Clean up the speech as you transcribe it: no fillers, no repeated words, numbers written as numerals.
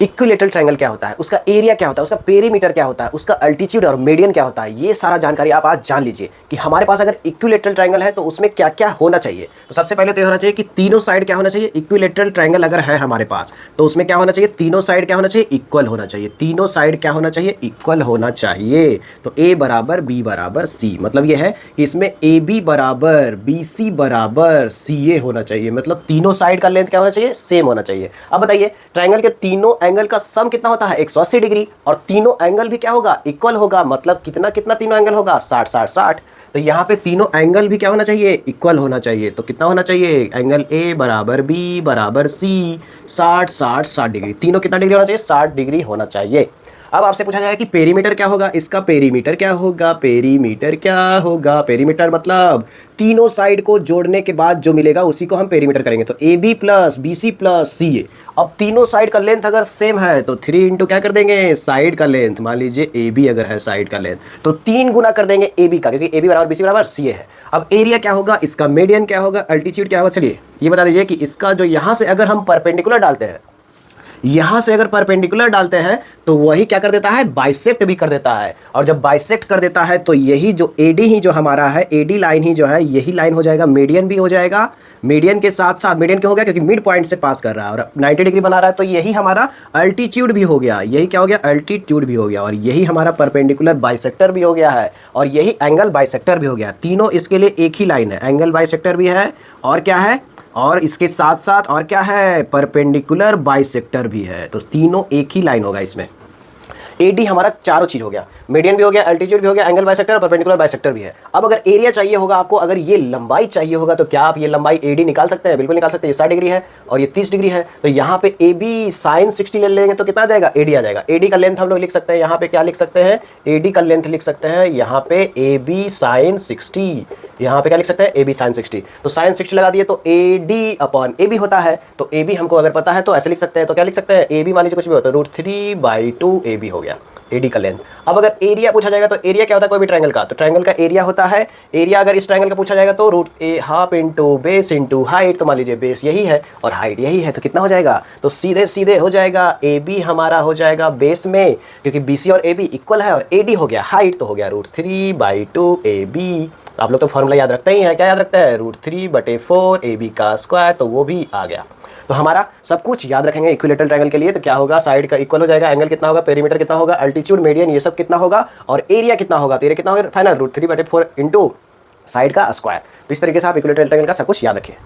Equilateral triangle क्या होता है, उसका एरिया क्या होता है, उसका पेरीमीटर क्या होता है, उसका अल्टीट्यूड और मीडियन क्या होता है, ये सारा जानकारी आप आज जान लीजिए कि हमारे पास अगर इक्विलेटरल ट्रायंगल है तो उसमें क्या क्या होना चाहिए। तो सबसे पहले तो ये होना चाहिए कि तीनों साइड क्या होना चाहिए, इक्विलेटरल ट्रायंगल अगर है हमारे पास तो उसमें क्या होना चाहिए, तीनों साइड क्या होना चाहिए, इक्वल होना चाहिए। तीनों साइड क्या होना चाहिए, इक्वल होना चाहिए। तो ए बराबर बी बराबर सी, मतलब ये है कि इसमें ए बी बराबर बी सी बराबर सी ए होना चाहिए, मतलब तीनों साइड का लेंथ क्या होना चाहिए, सेम होना चाहिए। अब बताइए ट्रायंगल के तीनों एंगल का सम कितना होता है, 180 डिग्री, और तीनों एंगल भी क्या होगा, इक्वल होगा, मतलब कितना कितना तीनों एंगल होगा, 60 60 60। तो यहाँ पे तीनों एंगल भी क्या होना चाहिए, इक्वल होना चाहिए। तो कितना होना चाहिए, एंगल ए बराबर बी बराबर सी, 60 60 60 डिग्री, तीनों कितना डिग्री होना चाहिए, 60 डिग्री होना चाहिए। अब आपसे पूछा जाएगा कि पेरीमीटर क्या होगा, इसका पेरीमीटर क्या होगा, पेरीमीटर क्या होगा, पेरीमीटर मतलब तीनों साइड को जोड़ने के बाद जो मिलेगा उसी को हम पेरीमीटर करेंगे। तो A B plus B C plus C A. अब तीनों साइड का लेंथ अगर सेम है तो 3 इंटू क्या कर देंगे, साइड का लेंथ, मान लीजिए ए बी अगर है साइड का लेंथ तो 3 गुना कर देंगे ए बी का, क्योंकि ए बी बराबर बी सी बराबर सी ए है। अब एरिया क्या होगा, इसका मीडियन क्या होगा, अल्टीट्यूड क्या होगा, चलिए ये बता दीजिए कि इसका जो यहाँ से अगर हम परपेंडिकुलर डालते हैं, यहां से अगर परपेंडिकुलर डालते हैं तो वही क्या कर देता है, बाइसेक्ट भी कर देता है। और जब बाइसेक्ट कर देता है तो यही जो एडी ही जो हमारा है, एडी लाइन ही जो है यही लाइन हो जाएगा, मीडियन भी हो जाएगा। मीडियन के साथ साथ मीडियन क्या हो गया, क्योंकि मिड पॉइंट से पास कर रहा है और 90 डिग्री बना रहा है, तो यही हमारा अल्टीट्यूड भी हो गया, यही क्या हो गया, अल्टीट्यूड भी हो गया, और यही हमारा परपेंडिकुलर बाइसेक्टर भी हो गया है, और यही एंगल बाइसेक्टर भी हो गया। तीनों इसके लिए एक ही लाइन है, एंगल बाइसेक्टर भी है, और क्या है, और इसके साथ साथ और क्या है, परपेंडिकुलर बाइसेक्टर भी है। तो तीनों एक ही लाइन होगा इसमें। एडी हमारा चारों चीज हो गया, मीडियन भी हो गया, अल्टीट्यूड भी हो गया, एंगल बाइसेक्टर और परपेंडिकुलर बाइसेक्टर भी है। अब अगर एरिया चाहिए होगा आपको, अगर ये लंबाई चाहिए होगा तो क्या आप ये लंबाई एडी निकाल सकते हैं, बिल्कुल निकाल सकते हैं। ये 60 डिग्री है और ये 30 डिग्री है, तो यहाँ पे ए बी साइन 60 ले लेंगे तो कितना आ जाएगा, एडी आ जाएगा। एडी का लेंथ हम लोग लिख सकते हैं, यहाँ पे क्या लिख सकते हैं, एडी का लेंथ लिख सकते हैं, यहाँ पे ए बी साइन 60, यहाँ पे क्या लिख सकते हैं, ए बी साइन 60। तो साइन 60 लगा दिए तो A D upon A B होता है। तो ए बी हमको अगर पता है तो ऐसे लिख सकते हैं, तो क्या लिख सकते हैं, ए बी मान लीजिए कुछ भी होता है, √3/2 ए बी हो गया, एडी का लेंथ। अब अगर एरिया पूछा जाएगा तो एरिया क्या होता है कोई भी ट्रायंगल का, तो ट्रायंगल का एरिया होता है, एरिया अगर इस ट्रायंगल का पूछा जाएगा तो √½ इंटू बेस इंटू हाइट, तो मान लीजिए बेस यही है और हाइट यही है, तो कितना हो जाएगा, तो सीधे सीधे हो जाएगा ए बी हमारा हो जाएगा बेस में, क्योंकि बी सी और ए बी इक्वल है, और ए डी हो गया हाइट, तो हो गया √3/2 ए बी। तो आप लोग तो फॉर्मूला याद रखते ही हैं, क्या याद रखते हैं, √3/4 ए बी का स्क्वायर, तो वो भी आ गया। तो हमारा सब कुछ याद रखेंगे इक्विलेटरल ट्रायंगल के लिए, तो क्या होगा, साइड का इक्वल हो जाएगा, एंगल कितना होगा, पेरीमीटर कितना होगा, अल्टीट्यूड, मीडियन, ये सब कितना होगा, और एरिया कितना होगा, तो एरिया कितना होगा फाइनल, √3/4 इंटू साइड का स्क्वायर। तो इस तरीके से आप इक्विलेटरल ट्रायंगल का सब कुछ याद रखिए।